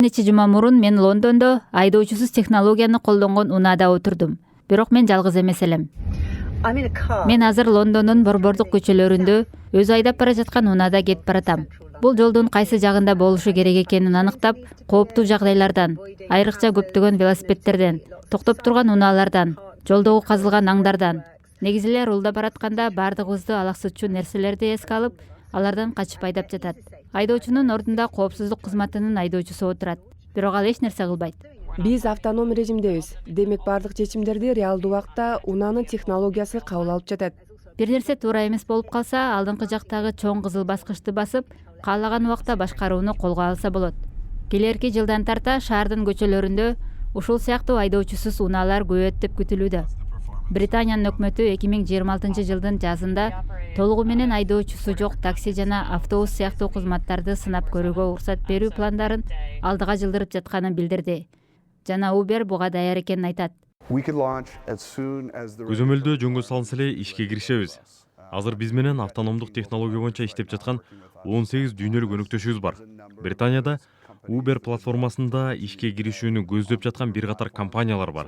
Нече жума мурун мен Лондондо айдоочусуз технологияны колдонгон унаада отурдум. Бирок мен жалгыз эмес элем. Мен азыр Лондондун борбордук көчөлөрүндө өзү айдап бара жаткан унаада кетип баратам. Бул жолдун кайсы жагында болушу керек экенин аныктап, кооптуу жагдайлардан, айрыкча көптөгөн велосипедтерден, токтоп турган унаалардан, жолдогу казылган аңдардан, негизи эле рулда баратканда баардыгыбызды алаксытчу нерселерди эске алып, алардан качып айдап жатат. Айдоочунун ордунда коопсуздук кызматынын айдоочусу отурат, бирок ал эч нерсе кылбайт. Биз автоном режимдебиз. Демек бардык чечимдерди реалдуу убакта унаанын технологиясы кабыл алып жатат. Бир нерсе туура эмес болуп калса, алдыңкы жактагы чоң кызыл баскычты басып, каалаган убакта башкарууну колго алса болот. Келерки жылдан тарта шаардын көчөлөрүндө ушул сыяктуу айдоочусуз унаалар көбөйөт деп күтүлүүдө. Британиянын өкмөтү 2026 жылдын жазында толугу менен айдоочусу жок такси жана автобус сыяктуу кызматтарды сынап көрүүгө уруксат берүү пландарын алдыга жылдырып жатканын билдирди. Жана Uber буга даяр экенин айтат. Көзөмөлдөө жөнгө салынса эле ишке киришебиз. Азыр биз менен автономдук технология боюнча иштеп жаткан 18 дүйнөлүк өнөктөшүбүз бар. Британияда Uber платформасында ишке киришүүнү көздөп жаткан бир катар компаниялар бар.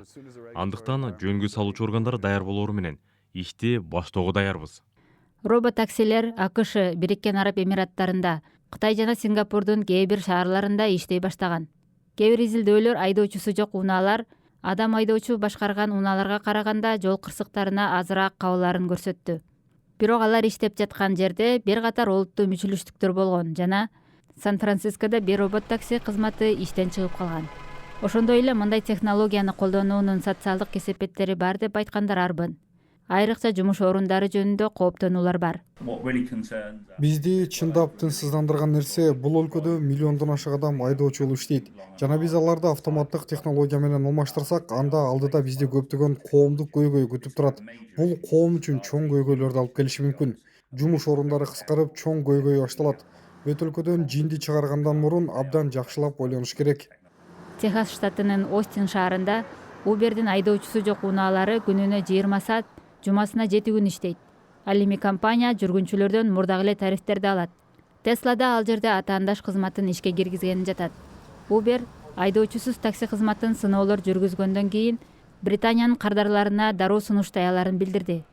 Андыктан жөнгө салуучу органдар даяр болору менен ишти баштоого даярбыз. Робот-таксилер АКШ, Бириккен Араб Эмираттарында, Кытай жана Сингапурдун кээ бир шаарларында иштей баштаган. Кээ бир изилдөөлөр айдоочусу жок унаалар адам айдоочу башкарган унааларга караганда жол кырсыктарына азыраак кабылаарын көрсөттү. Бирок алар иштеп жаткан жерде бир катар олуттуу мүчүлүштүктөр болгон жана Сан-Францискодо бир робот-такси кызматы иштен чыгып калган. Ошондой эле мындай технологияны колдонуунун социалдык кесепеттери бар деп айткандар арбын. Айрыкча жумуш орундары жөнүндө кооптонуулар бар. Бизди чындап тынчсыздандырган нерсе бул өлкөдө миллиондон ашык адам айдоочу болуп иштейт. Жана биз аларды автоматтык технология менен алмаштырсак, анда алдыда бизди көптөгөн коомдук көйгөй күтүп турат. Бул коом үчүн чоң көйгөйлөрдү алып келиши мүмкүн. Жумуш орундары кыскарып, чоң көйгөй башталат. Өт өлкөдөн жинди чыгаргандан мурун абдан жакшылап ойлонуш керек. Техас штатынын Остин шаарында Uber'дин айдоочусу жок унаалары күнүнө 20 саат, жумасына 7 күн иштейт. Ал эми компания жүргүнчүлөрдөн мурдагы эле тарифтерди алат. Теслада ал жерде атаандаш кызматын ишке киргизгени жатат. Uber айдоочусуз такси кызматын сыноолор жүргүзгөндөн кийин Британиянын кардарларына дароо сунуштай аларын билдирди.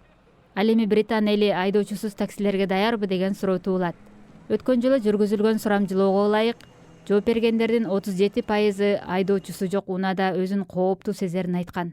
Ал эми Британ эли айдоочусуз таксилерге даярбы деген суроо туулат. Өткөн жылы жүргүзүлгөн сурамжылоого ылайык жооп бергендердин 37% айдоочусу жок унаада өзүн кооптуу сезерин айткан.